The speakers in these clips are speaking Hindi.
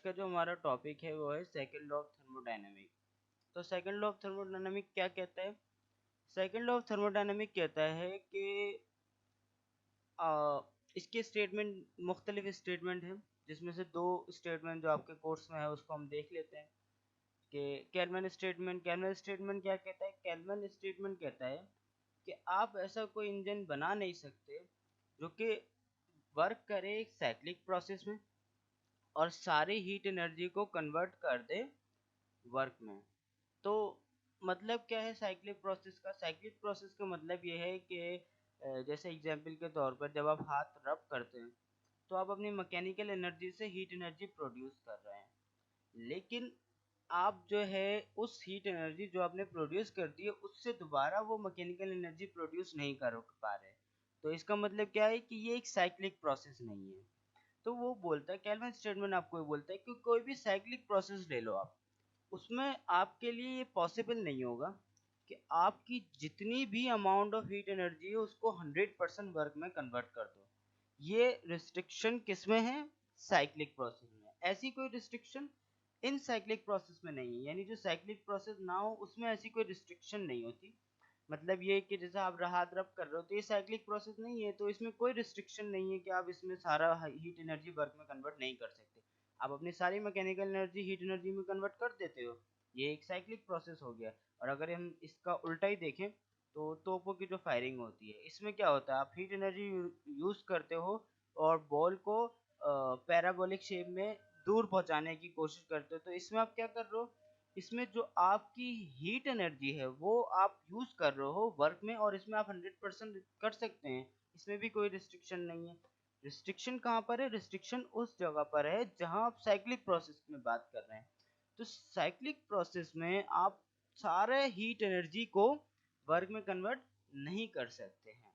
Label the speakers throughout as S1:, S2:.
S1: का जो हमारा टॉपिक है वो है सेकंड लॉ ऑफ थर्मोडायनेमिक। तो सेकंड लॉ ऑफ थर्मोडायनेमिक क्या कहता है? सेकंड लॉ ऑफ थर्मोडायनेमिक कहता है कि इसके स्टेटमेंट मुख्तलिफ स्टेटमेंट हैं, जिसमें से दो स्टेटमेंट जो आपके कोर्स में है उसको हम देख लेते हैं कि कैल्विन स्टेटमेंट क्या कहता है। कैल्विन स्टेटमेंट कहता है कि आप ऐसा कोई इंजन बना नहीं सकते जो कि वर्क करे एक साइक्लिक प्रोसेस में और सारी हीट एनर्जी को कन्वर्ट कर दे वर्क में। तो मतलब क्या है साइक्लिक प्रोसेस का? साइक्लिक प्रोसेस का मतलब ये है कि जैसे एग्जांपल के तौर पर जब आप हाथ रब करते हैं तो आप अपनी मैकेनिकल एनर्जी से हीट एनर्जी प्रोड्यूस कर रहे हैं, लेकिन आप जो है उस हीट एनर्जी जो आपने प्रोड्यूस कर दी है उससे दोबारा वो मैकेनिकल एनर्जी प्रोड्यूस नहीं कर पा रहे। तो इसका मतलब क्या है कि ये एक साइक्लिक प्रोसेस नहीं है। तो वो बोलता है, कैल्विन स्टेटमेंट आपको ये बोलता है कि कोई भी साइक्लिक प्रोसेस ले लो आप, उसमें आपके लिए ये पॉसिबल नहीं होगा कि आपकी जितनी भी अमाउंट ऑफ हीट एनर्जी है उसको 100% वर्क में कन्वर्ट कर दो। ये रिस्ट्रिक्शन किसमें है? साइक्लिक प्रोसेस में। ऐसी कोई रिस्ट्रिक्शन इन साइक्लिक प्रोसेस में नहीं है, यानी जो साइक्लिक प्रोसेस ना हो उसमें ऐसी कोई रिस्ट्रिक्शन नहीं होती। मतलब ये कि जैसे आप हाथ रब कर रहे हो तो ये साइक्लिक प्रोसेस नहीं है, तो इसमें कोई रिस्ट्रिक्शन नहीं है कि आप इसमें सारा हीट एनर्जी वर्क में कन्वर्ट नहीं कर सकते। आप अपनी सारी मैकेनिकल एनर्जी हीट एनर्जी में कन्वर्ट कर देते हो। ये एक साइक्लिक प्रोसेस हो गया। और अगर हम इसका उल्टा ही देखें तो तोपों की जो फायरिंग होती है इसमें क्या होता है, आप हीट एनर्जी यूज करते हो और बॉल को पैराबोलिक शेप में दूर पहुंचाने की कोशिश करते हो। तो इसमें आप क्या कर रहे हो, इसमें जो आपकी हीट एनर्जी है वो आप यूज कर रहे हो वर्क में, और इसमें आप 100% कर सकते हैं। इसमें भी कोई रिस्ट्रिक्शन नहीं है। रिस्ट्रिक्शन कहाँ पर है? रिस्ट्रिक्शन उस जगह पर है जहां आप साइक्लिक प्रोसेस में बात कर रहे हैं। तो साइक्लिक प्रोसेस में आप सारे हीट एनर्जी को वर्क में कन्वर्ट नहीं कर सकते हैं।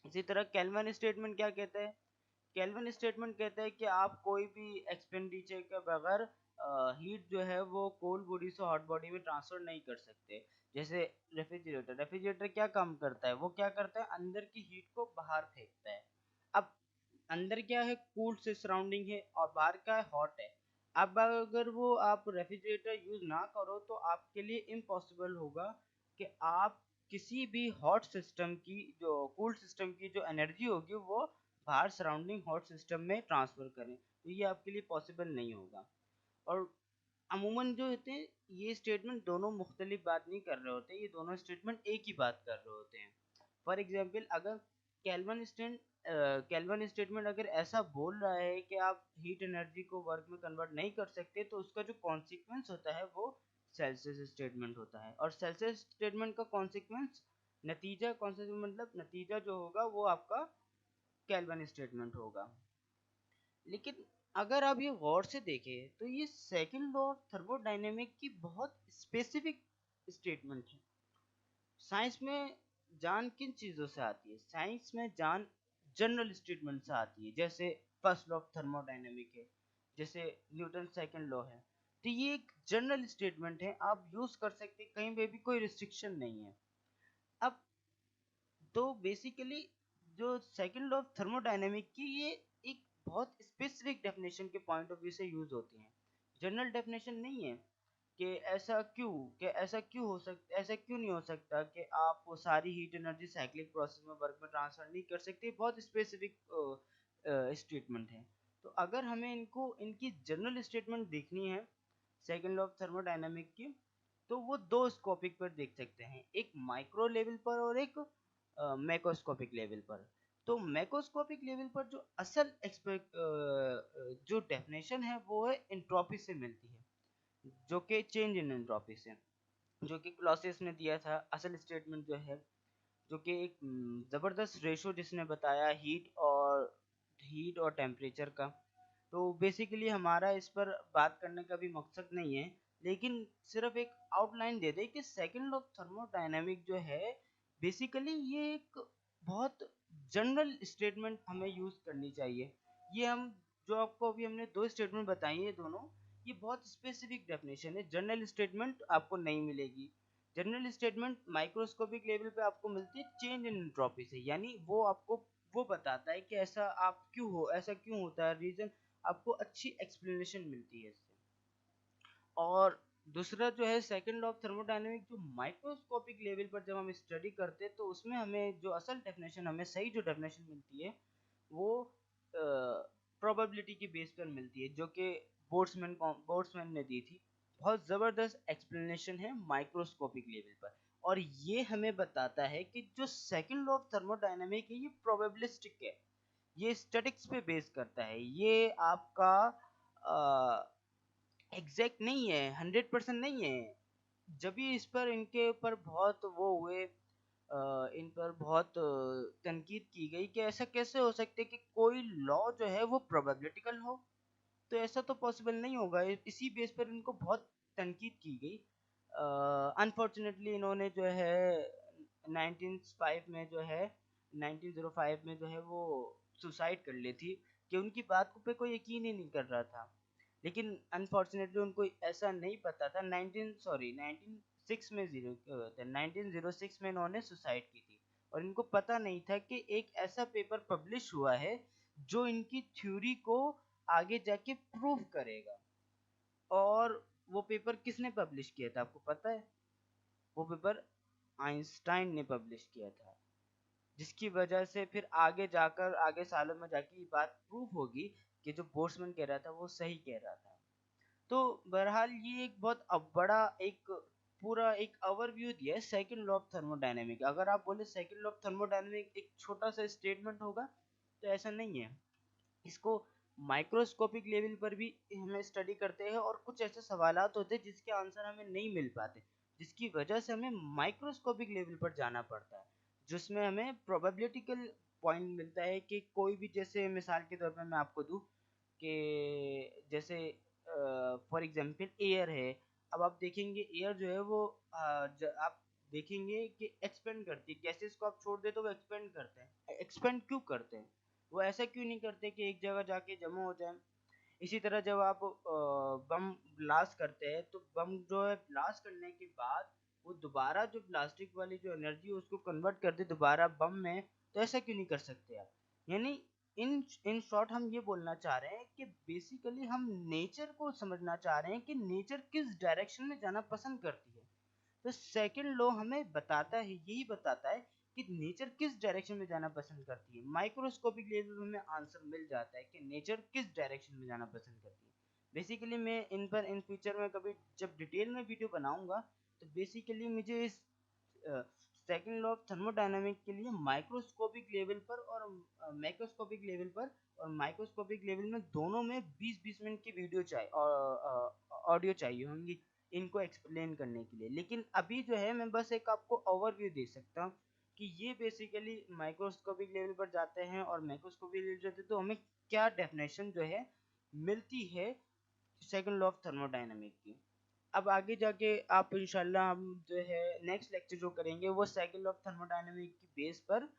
S1: इसी तरह कैल्विन स्टेटमेंट क्या कहता है? कैल्विन स्टेटमेंट कहता है कि आप कोई भी एक्सपेंडिचर के बगैर हीट जो है वो कोल्ड बॉडी से हॉट बॉडी में ट्रांसफर नहीं कर सकते। जैसे रेफ्रिजरेटर, रेफ्रिजरेटर क्या काम करता है? वो क्या करता है, अंदर की हीट को बाहर फेंकता है। अब अंदर क्या है, कूल से सराउंडिंग है और बाहर क्या है, हॉट है। अब अगर वो आप रेफ्रिजरेटर यूज ना करो तो आपके लिए इम्पॉसिबल होगा कि आप किसी भी हॉट सिस्टम की जो कूल सिस्टम की जो एनर्जी होगी वो बाहर सराउंडिंग हॉट सिस्टम में ट्रांसफर करें। तो ये आपके लिए पॉसिबल नहीं होगा। और अमूमन जो होते हैं ये स्टेटमेंट दोनों मुख्तलिफ बात नहीं कर रहे होते, ये दोनों स्टेटमेंट एक ही बात कर रहे होते हैं। फॉर एग्जाम्पल अगर कैल्विन स्टेट कैल्विन स्टेटमेंट अगर ऐसा बोल रहा है कि आप हीट एनर्जी को वर्क में कन्वर्ट नहीं कर सकते, तो उसका जो कॉन्सिक्वेंस होता है वो सेल्सियस स्टेटमेंट होता है। और सेल्सियस स्टेटमेंट का कॉन्सिक्वेंस नतीजा, कॉन्सिक्वेंस मतलब नतीजा जो होगा वो आपका कैल्विन स्टेटमेंट होगा। लेकिन अगर आप ये गौर से देखें तो ये सेकंड लॉ ऑफ थर्मोडायनेमिक की बहुत स्पेसिफिक स्टेटमेंट है। साइंस में जान किन चीजों से आती है? साइंस में जान जनरल स्टेटमेंट से आती है। जैसे फर्स्ट लॉ ऑफ थर्मोडायनेमिक है, जैसे न्यूटन सेकंड लॉ है। तो ये एक जनरल स्टेटमेंट है, आप यूज कर सकते हैं, कहीं पे भी कोई रिस्ट्रिक्शन नहीं है। अब तो बेसिकली जो सेकंड लॉ ऑफ थर्मोडायनेमिक की ये एक बहुत स्पेसिफिक डेफिनेशन के पॉइंट ऑफ व्यू से यूज होती है। जनरल डेफिनेशन नहीं है कि ऐसा क्यों हो सकता, ऐसा क्यों नहीं हो सकता कि आप वो सारी हीट एनर्जी साइक्लिक प्रोसेस में वर्क में ट्रांसफर नहीं कर सकते। बहुत स्पेसिफिक स्टेटमेंट है। तो अगर हमें इनको इनकी जनरल स्टेटमेंट देखनी है सेकंड लॉ ऑफ थर्मोडायनेमिक की, तो वो दो स्कोपिक पर देख सकते हैं, एक माइक्रो लेवल पर और एक मैक्रोस्कोपिक लेवल पर। तो मैक्रोस्कोपिक लेवल पर जो असल जो डेफिनेशन है वो है एंट्रोपी से मिलती है, जो कि चेंज इन एंट्रोपी से, जो कि क्लॉसियस ने दिया था असल स्टेटमेंट जो है, जो कि एक जबरदस्त रेशो जिसने बताया हीट और टेम्परेचर का। तो बेसिकली हमारा इस पर बात करने का भी मकसद नहीं है, लेकिन सिर्फ एक आउटलाइन दे दे कि सेकंड लॉ ऑफ थर्मोडायनेमिक जो है बेसिकली ये एक बहुत जनरल स्टेटमेंट हमें यूज करनी चाहिए। ये हम जो आपको अभी हमने दो स्टेटमेंट बताई है दोनों, ये बहुत स्पेसिफिक डेफिनेशन है, जनरल स्टेटमेंट आपको नहीं मिलेगी। जनरल स्टेटमेंट माइक्रोस्कोपिक लेवल पे आपको मिलती है चेंज इन एंट्रोपी से, यानी वो आपको वो बताता है कि ऐसा आप क्यों हो, ऐसा क्यों होता है, रीजन आपको अच्छी एक्सप्लेनेशन मिलती है इससे। और दूसरा जो है सेकंड लॉ ऑफ थर्मोडायनेमिक, जो माइक्रोस्कोपिक लेवल पर जब हम स्टडी करते हैं तो उसमें हमें जो असल डेफिनेशन, हमें सही जो डेफिनेशन मिलती है वो प्रोबेबिलिटी की बेस पर मिलती है, जो कि बोर्ड्समैन ने दी थी। बहुत ज़बरदस्त एक्सप्लेनेशन है माइक्रोस्कोपिक लेवल पर, और ये हमें बताता है कि जो सेकंड लॉ ऑफ थर्मोडायनेमिक है ये प्रोबेबिलिस्टिक है, ये स्टैटिक्स पे बेस करता है, ये आपका एग्जैक्ट नहीं है, 100% नहीं है। जब भी इस पर इनके ऊपर बहुत वो हुए, इन पर बहुत तनकीद की गई कि ऐसा कैसे हो सकता है कि कोई लॉ जो है वो प्रोबेबिलिटिकल हो, तो ऐसा तो पॉसिबल नहीं होगा। इसी बेस पर इनको बहुत तनकीद की गई। अनफॉर्चुनेटली इन्होंने जो है 1905 में जो है 1905 में जो है वो सुसाइड कर ली थी, कि उनकी बात पे कोई यकीन ही नहीं कर रहा था। लेकिन अनफॉर्चुनेटली उनको ऐसा नहीं पता था, 1906 में 1906 में इन्होंने सुसाइड की थी, और इनको पता नहीं था कि एक ऐसा पेपर पब्लिश हुआ है जो इनकी थ्योरी को आगे जाके प्रूव करेगा। और वो पेपर किसने पब्लिश किया था आपको पता है? वो पेपर आइंस्टाइन ने पब्लिश किया था, जिसकी वजह से फिर आगे जाकर, आगे सालों में जाके ये बात प्रूव होगी कि जो बोल्ट्जमैन कह रहा था वो सही कह रहा था। तो बहरहाल ये एक बहुत बड़ा एक पूरा एक ओवरव्यू दिया है सेकंड लॉ ऑफ थर्मोडायनेमिक। अगर आप बोले सेकंड लॉ ऑफ थर्मोडायनेमिक एक छोटा सा स्टेटमेंट होगा, तो ऐसा नहीं है। इसको माइक्रोस्कोपिक लेवल पर भी हमें स्टडी करते हैं, और कुछ ऐसे सवालात होते हैं जिसके आंसर हमें नहीं मिल पाते, जिसकी वजह से हमें माइक्रोस्कोपिक लेवल पर जाना पड़ता है, जिसमें हमें प्रोबेबिलिटिकल पॉइंट मिलता है कि कोई भी, जैसे मिसाल के तौर पर मैं आपको दूं कि जैसे फॉर एग्जांपल एयर है। अब आप देखेंगे एयर जो है वो आप देखेंगे कि एक्सपेंड करती है, गैसेस को आप छोड़ दे तो वो एक्सपेंड करते हैं। एक्सपेंड क्यों करते हैं? वो ऐसा क्यों नहीं करते कि एक जगह जाके जमा हो जाए? इसी तरह जब आप बम ब्लास्ट करते हैं, तो बम जो है ब्लास्ट करने के बाद वो दोबारा जो प्लास्टिक वाली जो एनर्जी है उसको कन्वर्ट कर दे दोबारा बम में, तो ऐसा क्यों नहीं कर सकते आप? यानी इन इन शॉर्ट हम ये बोलना चाह रहे हैं कि बेसिकली हम नेचर को समझना चाह रहे हैं कि नेचर किस डायरेक्शन में जाना पसंद करती है। तो सेकंड लॉ हमें बताता है, यही बताता है कि नेचर किस डायरेक्शन में जाना पसंद करती है। माइक्रोस्कोपिक लेवल में हमें आंसर मिल जाता है कि नेचर किस डायरेक्शन में जाना पसंद करती है। बेसिकली मैं इन पर इन फ्यूचर में कभी जब डिटेल में वीडियो बनाऊंगा, तो बेसिकली मुझे इस सेकंड लॉ ऑफ थर्मोडायनामिक के लिए माइक्रोस्कोपिक लेवल पर और मैक्रोस्कोपिक लेवल पर, और माइक्रोस्कोपिक लेवल में दोनों में 20-20 मिनट की वीडियो चाहिए और ऑडियो चाहिए होंगी इनको एक्सप्लेन करने के लिए। लेकिन अभी जो है मैं बस एक आपको ओवरव्यू दे सकता हूँ कि ये बेसिकली माइक्रोस्कोपिक लेवल पर जाते हैं और मैक्रोस्कोपिक लेवल जाते हैं, तो हमें क्या डेफिनेशन जो है मिलती है सेकंड लॉ ऑफ थर्मोडायनामिक की। अब आगे जाके आप इंशाल्लाह हम जो है नेक्स्ट लेक्चर जो करेंगे वो साइकिल ऑफ थर्मोडायनामिक की बेस पर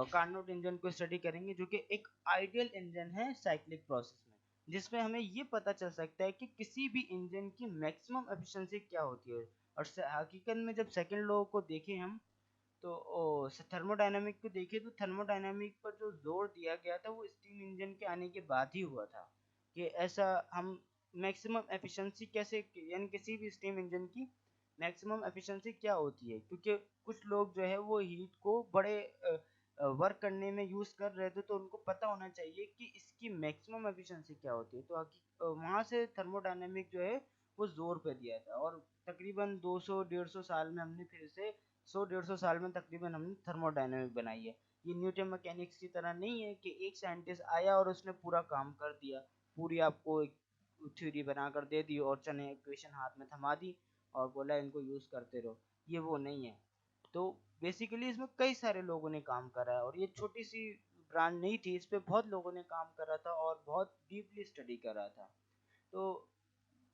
S1: कार्नोट इंजन को स्टडी करेंगे, जो कि एक आइडियल इंजन है साइक्लिक प्रोसेस में, जिसमें हमें ये पता चल सकता है कि किसी भी इंजन की मैक्सिमम एफिशिएंसी क्या होती है। और हकीकत में जब सेकंड लॉ को देखें हम, तो थर्मोडायनामिक को देखें तो थर्मोडायनामिक पर जो जोर दिया गया था वो स्टीम इंजन के आने के बाद ही हुआ था, कि ऐसा हम मैक्सिमम एफिशिएंसी कैसे, यानी किसी भी स्टीम इंजन की मैक्सिमम एफिशिएंसी क्या होती है, क्योंकि कुछ लोग जो है वो हीट को बड़े वर्क करने में यूज कर रहे थे, तो उनको पता होना चाहिए कि इसकी मैक्सिमम एफिशिएंसी क्या होती है। तो वहां से थर्मोडायनामिक जो है वो जोर पे दिया था, और तकरीबन 200-150 साल में हमने फिर से 100-150 साल में तकरीबन हमने थर्मोडायनामिक बनाई है। ये न्यूटन मैकेनिक्स की तरह नहीं है कि एक साइंटिस्ट आया और उसने पूरा काम कर दिया, पूरी आपको एक थ्योरी बनाकर दे दी और चने इक्वेशन हाथ में थमा दी और बोला इनको यूज करते रहो। ये वो नहीं है। तो बेसिकली इसमें कई सारे लोगों ने काम करा है, और ये छोटी सी ब्रांड नहीं थी, इस पे बहुत लोगों ने काम करा था और बहुत डीपली स्टडी करा था। तो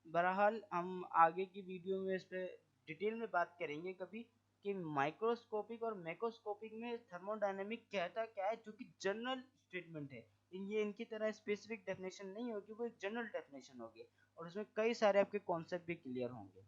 S1: बहरहाल हम आगे की वीडियो में इस पे डिटेल में बात करेंगे कभी, कि माइक्रोस्कोपिक और मैक्रोस्कोपिक में थर्मोडायनेमिक कहता क्या है, जो कि जनरल स्टेटमेंट है। ये इनकी तरह स्पेसिफिक डेफिनेशन नहीं होगी, वो एक जनरल डेफिनेशन होगी, और उसमें कई सारे आपके कॉन्सेप्ट भी क्लियर होंगे।